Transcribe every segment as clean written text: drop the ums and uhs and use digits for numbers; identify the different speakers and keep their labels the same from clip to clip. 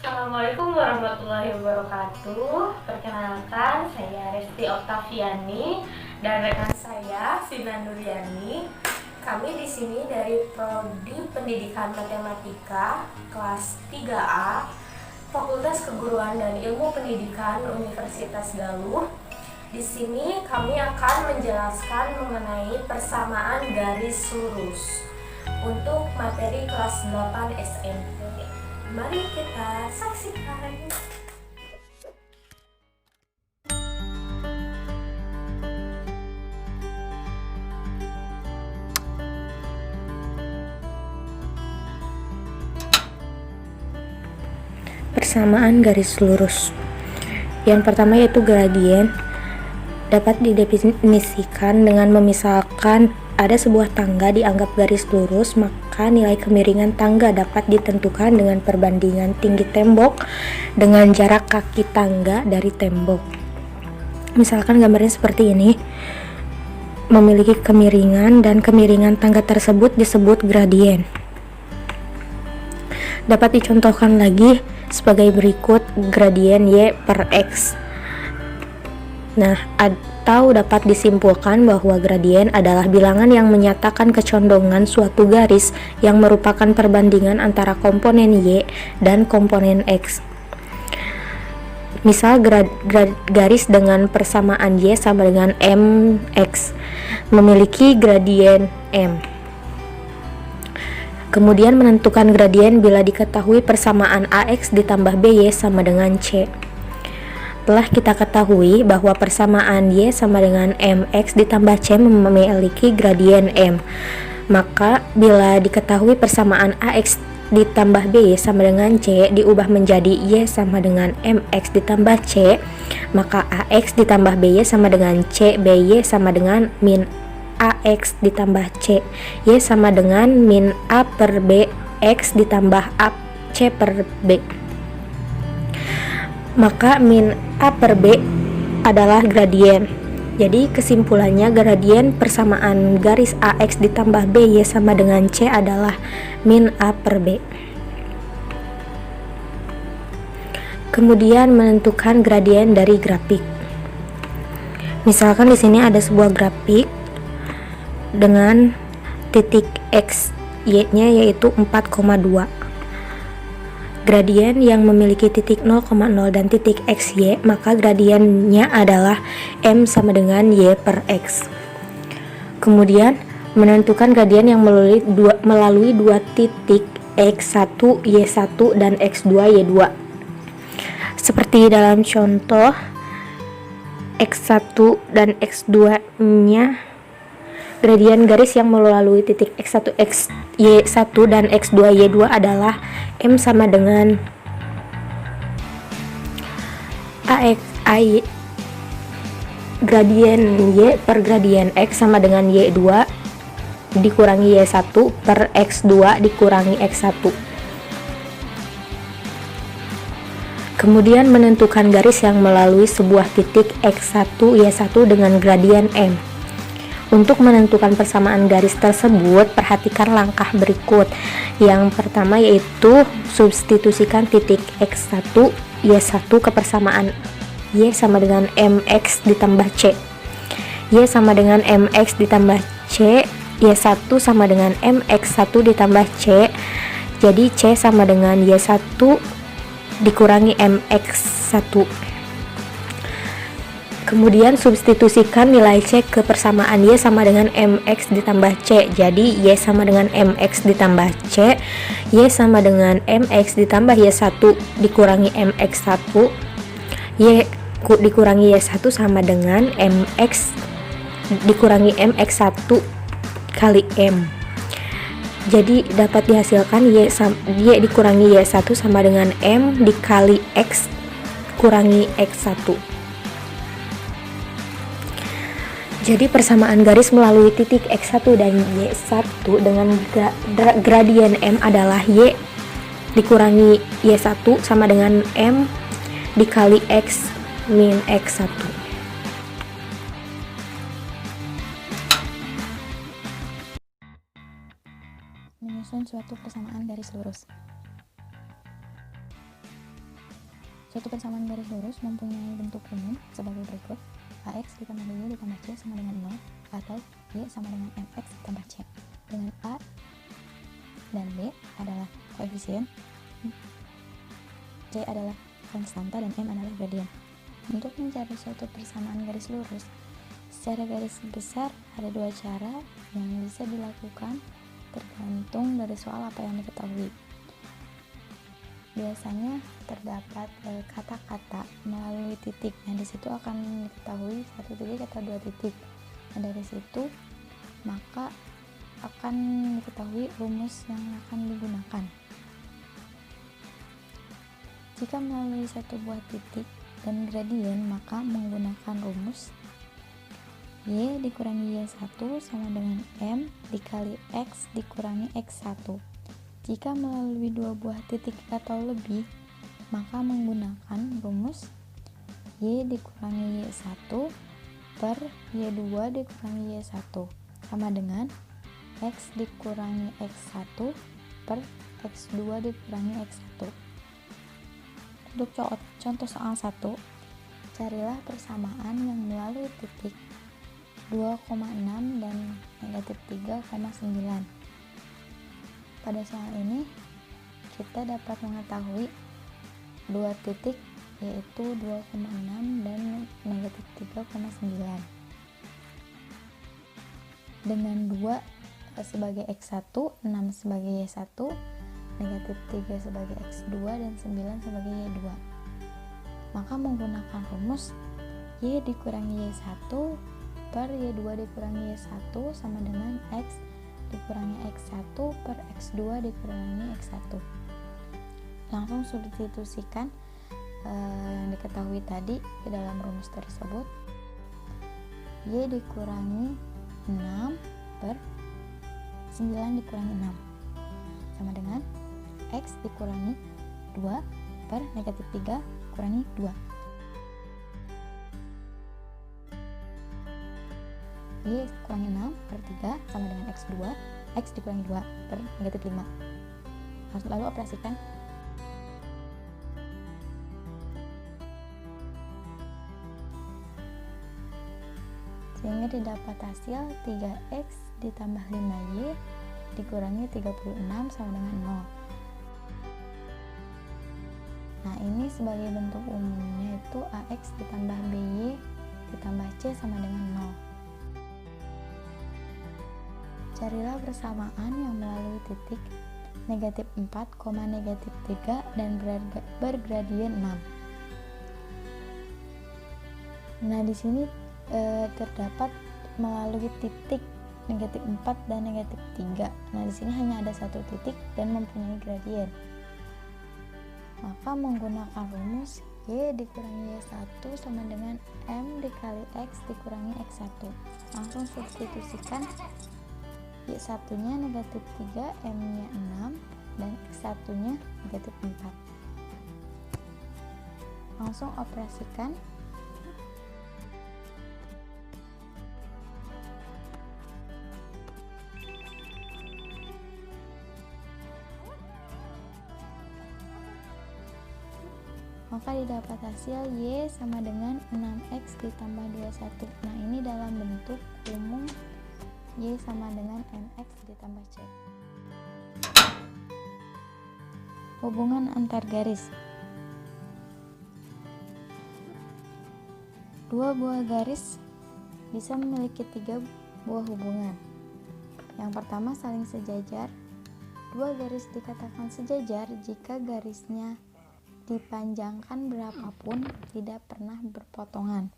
Speaker 1: Assalamualaikum warahmatullahi wabarakatuh. Perkenalkan, saya Resti Oktaviani dan rekan saya Sina Nuriani. Kami di sini dari Prodi Pendidikan Matematika kelas 3A Fakultas Keguruan dan Ilmu Pendidikan Universitas Galuh. Di sini kami akan menjelaskan mengenai persamaan garis lurus untuk materi kelas 8 SMP. Mari kita saksikan.
Speaker 2: Persamaan garis lurus. Yang pertama yaitu gradien. Dapat didefinisikan dengan memisalkan ada sebuah tangga dianggap garis lurus, maka nilai kemiringan tangga dapat ditentukan dengan perbandingan tinggi tembok dengan jarak kaki tangga dari tembok. Misalkan gambarnya seperti ini, memiliki kemiringan dan kemiringan tangga tersebut disebut gradien. Dapat dicontohkan lagi sebagai berikut, gradien Y per X. Nah, atau dapat disimpulkan bahwa gradien adalah bilangan yang menyatakan kecondongan suatu garis yang merupakan perbandingan antara komponen Y dan komponen X. Misal garis dengan persamaan Y sama dengan MX memiliki gradien M. Kemudian menentukan gradien bila diketahui persamaan AX ditambah BY sama dengan C. Telah kita ketahui bahwa persamaan Y sama dengan MX ditambah C memiliki gradien M. Maka bila diketahui persamaan AX ditambah BY sama dengan C diubah menjadi Y sama dengan MX ditambah C, maka AX ditambah BY sama dengan C, BY sama dengan min AX ditambah C, Y sama dengan min A per B, X ditambah A C per B. Maka min A per B adalah gradien. Jadi kesimpulannya gradien persamaan garis AX ditambah BY sama dengan C adalah min A per B. Kemudian menentukan gradien dari grafik. Misalkan di sini ada sebuah grafik dengan titik X Y-nya yaitu 4,2. Gradien yang memiliki titik 0,0 dan titik XY, maka gradiennya adalah M sama dengan Y per X. Kemudian menentukan gradien yang melalui dua titik X1, Y1 dan X2, Y2. Seperti dalam contoh X1 dan X2 nya, gradien garis yang melalui titik X1, Y1 dan X2, Y2 adalah M sama dengan AX, gradien Y per gradien X sama dengan Y2 dikurangi Y1 per X2 dikurangi X1. Kemudian menentukan garis yang melalui sebuah titik X1, Y1 dengan gradien M. Untuk menentukan persamaan garis tersebut, perhatikan langkah berikut. Yang pertama yaitu substitusikan titik X1, Y1 ke persamaan Y sama dengan MX ditambah C. Y sama dengan MX ditambah C, Y1 sama dengan MX1 ditambah C. Jadi C sama dengan Y1 dikurangi MX1. Kemudian substitusikan nilai C ke persamaan Y sama dengan MX ditambah C. Jadi Y sama dengan MX ditambah C, Y sama dengan MX ditambah Y1 dikurangi MX1, Y dikurangi Y1 sama dengan MX dikurangi MX1 kali M. Jadi dapat dihasilkan Y dikurangi Y1 sama dengan M dikali X kurangi X1. Jadi persamaan garis melalui titik X1 dan Y1 dengan gradien M adalah Y dikurangi Y1 sama dengan M dikali X min X1.
Speaker 3: menyusun suatu persamaan garis lurus. Suatu persamaan garis lurus mempunyai bentuk umum sebagai berikut: AX ditambah BY ditambah C sama dengan 0, atau Y sama dengan MX ditambah C, dengan A dan B adalah koefisien, C adalah konstanta, dan M adalah gradien. Untuk mencari suatu persamaan garis lurus secara garis besar, ada dua cara yang bisa dilakukan tergantung dari soal apa yang diketahui. Biasanya terdapat kata-kata melalui titik. Nah, di situ akan diketahui satu titik atau dua titik. Nah, dari situ maka akan diketahui rumus yang akan digunakan. Jika melalui satu buah titik dan gradien, maka menggunakan rumus Y dikurangi Y1 sama dengan M dikali X dikurangi X1. Jika melalui dua buah titik atau lebih, maka menggunakan rumus Y dikurangi Y1 per Y2 dikurangi Y1 sama dengan X dikurangi X1 per X2 dikurangi X1. Untuk contoh soal 1, carilah persamaan yang melalui titik 2,6 dan negatif 3,9. Pada soal ini kita dapat mengetahui dua titik, yaitu 2,6 dan negatif 3,9. Dengan 2 sebagai X1, 6 sebagai Y1, negatif 3 sebagai X2, dan 9 sebagai Y2. Maka menggunakan rumus Y dikurangi Y1 per Y2 dikurangi Y1 sama dengan X dikurangi X1 per X2 dikurangi X1. Langsung substitusikan yang diketahui tadi ke dalam rumus tersebut. Y dikurangi 6 per 9 dikurangi 6 sama dengan X dikurangi 2 per negatif 3 kurangi 2. Y kurangi 6 per 3 sama dengan X2, X dikurangi 2 per negatif 5. Lalu operasikan. Sehingga didapat hasil 3X ditambah 5Y dikurangi 36 sama dengan 0. Nah, ini sebagai bentuk umumnya itu AX ditambah BY ditambah C sama dengan 0. Carilah persamaan yang melalui titik negatif 4, negatif 3 dan bergradien 6. Nah, di sini terdapat melalui titik negatif 4 dan negatif 3. Nah, di sini hanya ada satu titik dan mempunyai gradien. Maka menggunakan rumus Y dikurangi Y1 sama dengan M dikali X dikurangi X1. Langsung substitusikan. Y1 nya negatif 3, M nya 6, dan X1 nya negatif 4. Langsung operasikan. Maka didapat hasil Y sama dengan 6X ditambah 21. Nah, ini dalam bentuk umum Y sama dengan MX ditambah C. Hubungan antar garis. Dua buah garis bisa memiliki 3 buah hubungan. Yang pertama, saling sejajar. Dua garis dikatakan sejajar jika garisnya dipanjangkan berapapun tidak pernah berpotongan.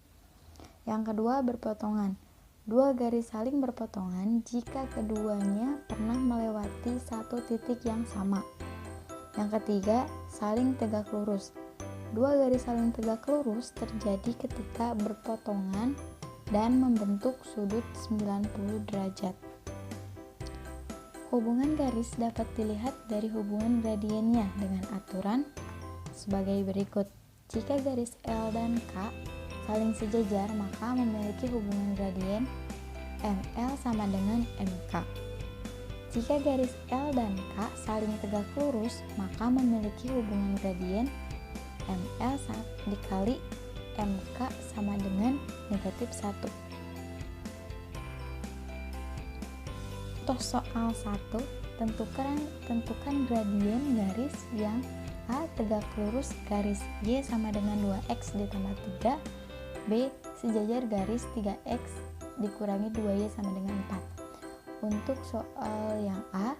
Speaker 3: Yang kedua, berpotongan. Dua garis saling berpotongan jika keduanya pernah melewati satu titik yang sama. Yang ketiga, saling tegak lurus. Dua garis saling tegak lurus terjadi ketika berpotongan dan membentuk sudut 90 derajat. Hubungan garis dapat dilihat dari hubungan gradiennya dengan aturan sebagai berikut. Jika garis L dan K saling sejajar, maka memiliki hubungan gradien ML sama dengan MK. Jika garis L dan K saling tegak lurus, maka memiliki hubungan gradien ML dikali MK sama dengan negatif 1. Contoh soal 1, tentukan gradien garis yang A tegak lurus garis Y sama dengan 2x ditambah 3, B sejajar garis 3x dikurangi 2y sama dengan 4. Untuk soal yang A,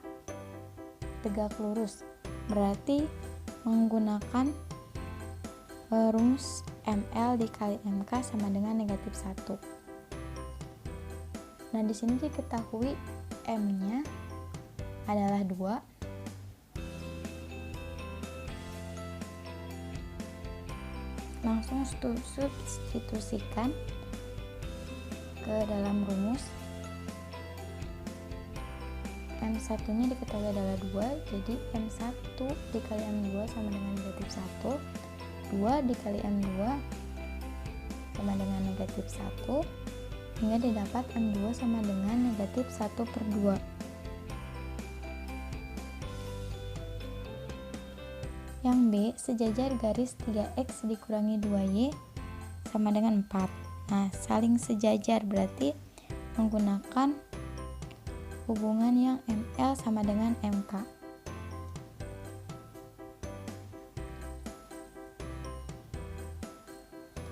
Speaker 3: tegak lurus, berarti menggunakan rumus ML dikali MK sama dengan negatif 1. Nah, di sini diketahui M-nya adalah 2. Langsung substitusikan ke dalam rumus. M1 nya diketahui adalah 2, jadi M1 dikali M2 sama dengan negatif 1, 2 dikali M2 sama dengan negatif 1, hingga didapat M2 sama dengan negatif 1/2. Yang B, sejajar garis 3x dikurangi 2y sama dengan 4. Nah, saling sejajar berarti menggunakan hubungan yang ML sama dengan MK.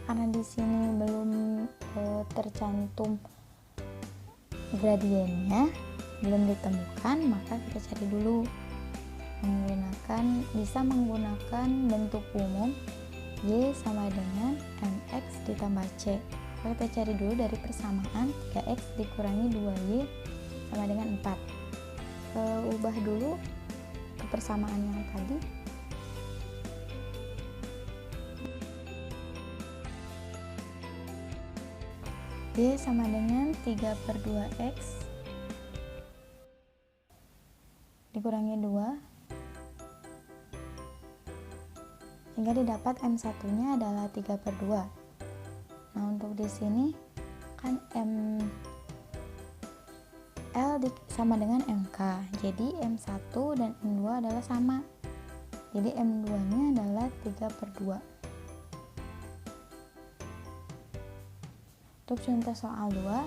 Speaker 3: Karena di sini belum tercantum gradiennya, belum ditemukan, maka kita cari dulu. Bisa menggunakan bentuk umum Y sama dengan MX ditambah C. Maka kita cari dulu dari persamaan 3x dikurangi 2y sama dengan 4. Ubah dulu ke persamaan yang tadi. Y sama dengan 3/2x dikurangi 2, sehingga didapat M1 nya adalah 3/2. Nah, untuk di sini kan ML sama dengan MK, jadi M1 dan M2 adalah sama, jadi M2 nya adalah 3/2. Untuk contoh soal 2,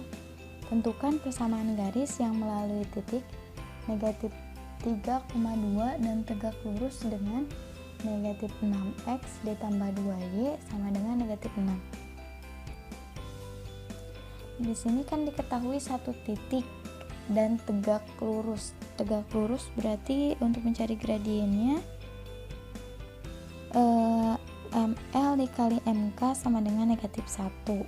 Speaker 3: tentukan persamaan garis yang melalui titik negatif 3,2 dan tegak lurus dengan negatif 6x ditambah 2y sama dengan negatif 6. Di sini kan diketahui satu titik dan tegak lurus. Tegak lurus berarti untuk mencari gradiennya ML dikali MK sama dengan negatif 1.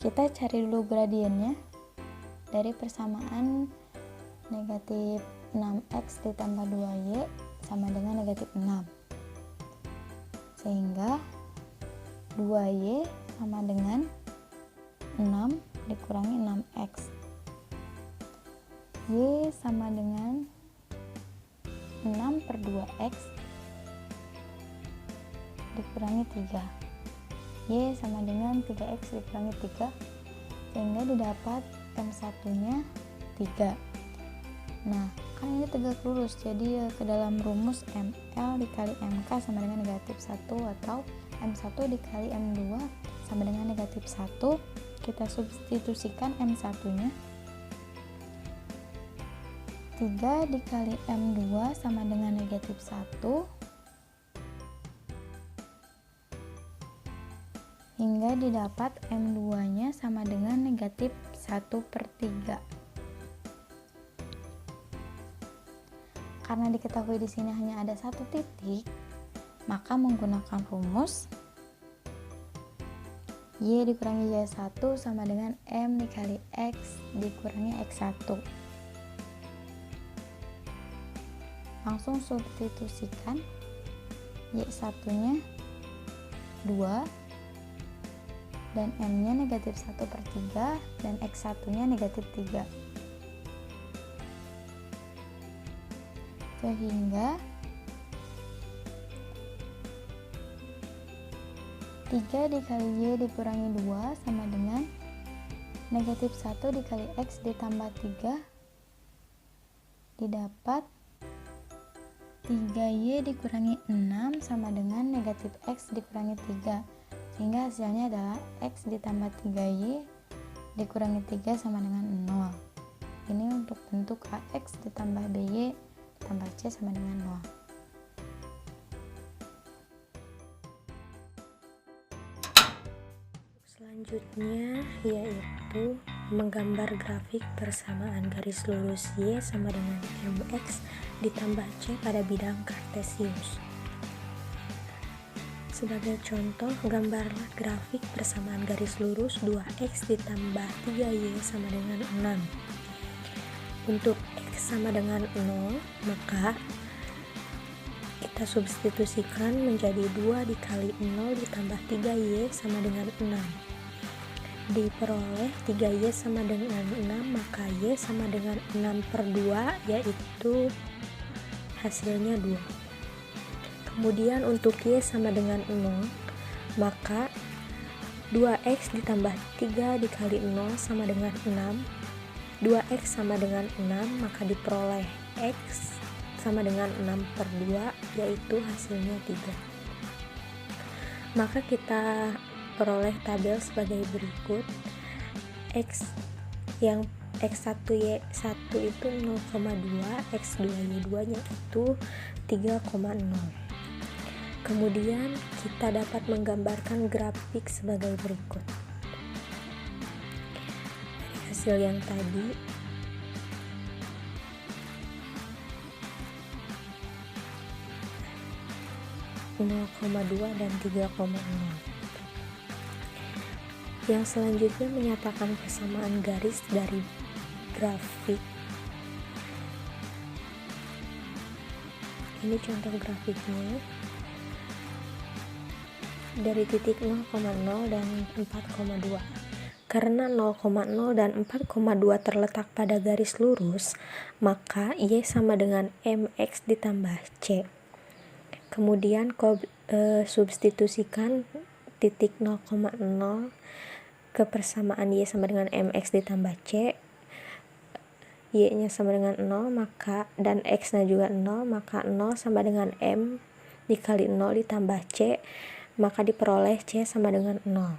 Speaker 3: Kita cari dulu gradiennya dari persamaan negatif 6x ditambah 2y sama dengan negatif 6, sehingga 2y sama dengan 6 dikurangi 6x, y sama dengan 6/2x dikurangi 3, y sama dengan 3x dikurangi 3, sehingga didapat M1 nya 3. Nah, kan ini tegak lurus, jadi ke dalam rumus ML dikali MK sama dengan negatif 1 atau M1 dikali M2 sama dengan negatif 1, kita substitusikan M1 nya 3 dikali M2 sama dengan negatif 1, hingga didapat M2 nya sama dengan negatif 1/3. Karena diketahui di sini hanya ada satu titik, maka menggunakan rumus Y dikurangi Y1 sama dengan M dikali X dikurangi X1. Langsung substitusikan, Y1 nya 2 dan M nya negatif 1/3 dan X1 nya negatif 3, sehingga 3 dikali Y dikurangi 2 sama dengan negatif 1 dikali X ditambah 3 didapat 3Y dikurangi 6 sama dengan negatif X dikurangi 3, sehingga hasilnya adalah X ditambah 3Y dikurangi 3 sama dengan 0. Ini untuk bentuk AX ditambah BY ditambah C sama dengan 0.
Speaker 2: Selanjutnya yaitu menggambar grafik persamaan garis lurus Y sama dengan MX ditambah C pada bidang kartesius. Sebagai contoh, gambarlah grafik persamaan garis lurus 2X ditambah 3Y sama dengan 6. Untuk X sama dengan 0, maka kita substitusikan menjadi 2 dikali 0 ditambah 3Y sama dengan 6. Diperoleh 3Y sama dengan 6, maka Y sama dengan 6 per 2, yaitu hasilnya 2. Kemudian untuk Y sama dengan 0, maka 2X ditambah 3 dikali 0 sama dengan 6. 2X sama dengan 6, maka diperoleh X sama dengan 6 per 2, yaitu hasilnya 3. Maka kita peroleh tabel sebagai berikut. X yang X1Y1 itu 0,2, X2Y2 nya itu 3,0. Kemudian kita dapat menggambarkan grafik sebagai berikut. Dari hasil yang tadi, (0,2) dan 3,0. Yang selanjutnya menyatakan persamaan garis dari grafik. Ini contoh grafiknya dari titik 0,0 dan 4,2. Karena 0,0 dan 4,2 terletak pada garis lurus, maka Y sama dengan MX ditambah C. Kemudian substitusikan titik 0,0 ke persamaan Y sama dengan MX ditambah C. Y nya sama dengan 0, maka dan X nya juga 0, maka 0 sama dengan M dikali 0 ditambah C, maka diperoleh C sama dengan 0.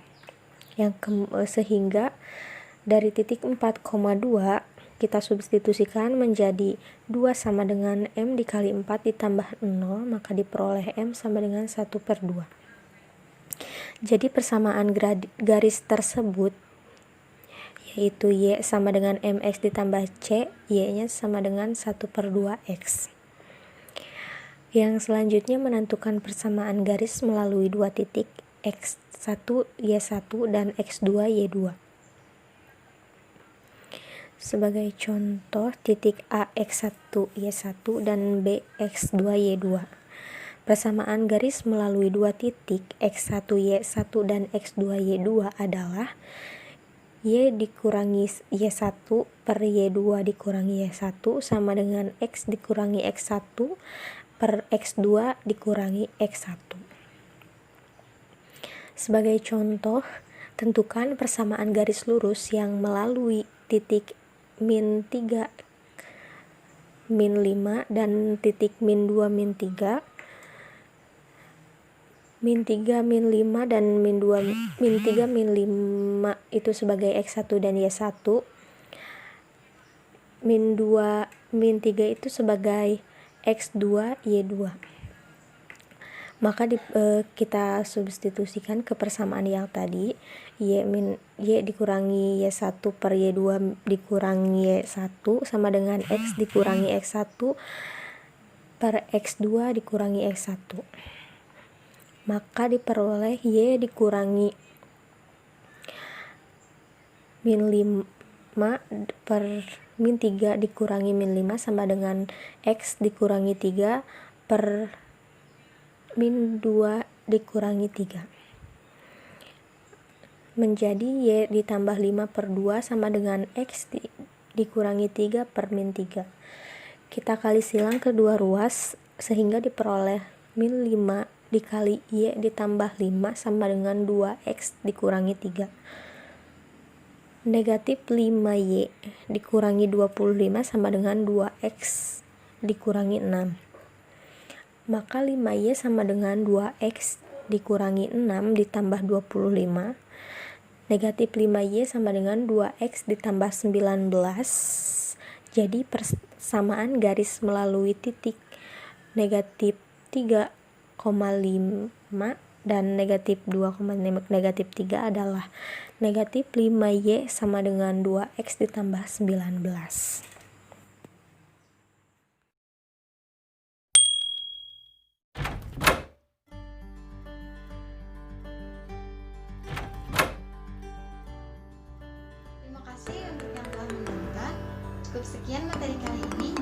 Speaker 2: Sehingga dari titik 4,2 kita substitusikan menjadi 2 sama dengan M dikali 4 ditambah 0, maka diperoleh M sama dengan 1 per 2. Jadi persamaan garis tersebut yaitu Y sama dengan MX ditambah C, Y nya sama dengan 1 per 2X. Yang selanjutnya menentukan persamaan garis melalui dua titik X1Y1 dan X2Y2. Sebagai contoh, titik A X1Y1 dan B X2Y2. Persamaan garis melalui dua titik X1Y1 dan X2Y2 adalah Y dikurangi Y1 per Y2 dikurangi Y1 sama dengan X dikurangi X1 per X2 dikurangi X1. Sebagai contoh, tentukan persamaan garis lurus yang melalui titik min 3, min 5 dan titik min 2, min 3. Min 3, min 5 dan min 2, min 3, min 5 itu sebagai X1 dan Y1. Min 2, min 3 itu sebagai X2, Y2. Maka kita substitusikan ke persamaan yang tadi. Y dikurangi Y1 per Y2 dikurangi Y1 sama dengan X dikurangi X1 per X2 dikurangi X1. Maka diperoleh Y dikurangi min 5 per min 3 dikurangi min 5 sama dengan X dikurangi 3 per min 2 dikurangi 3. Menjadi Y ditambah 5 per 2 sama dengan X dikurangi 3 per min 3. Kita kali silang kedua ruas sehingga diperoleh min 5 dikali Y ditambah 5 sama dengan 2X dikurangi 3. Negatif 5Y dikurangi 25 sama dengan 2X dikurangi 6. Maka 5Y sama dengan 2X dikurangi 6 ditambah 25. Negatif 5Y sama dengan 2X ditambah 19. Jadi persamaan garis melalui titik negatif 3,5 dan negatif 2,5 negatif 3 adalah negatif 5Y sama dengan 2X ditambah 19.
Speaker 3: Terima kasih untuk yang telah menonton. Cukup sekian materi kali ini.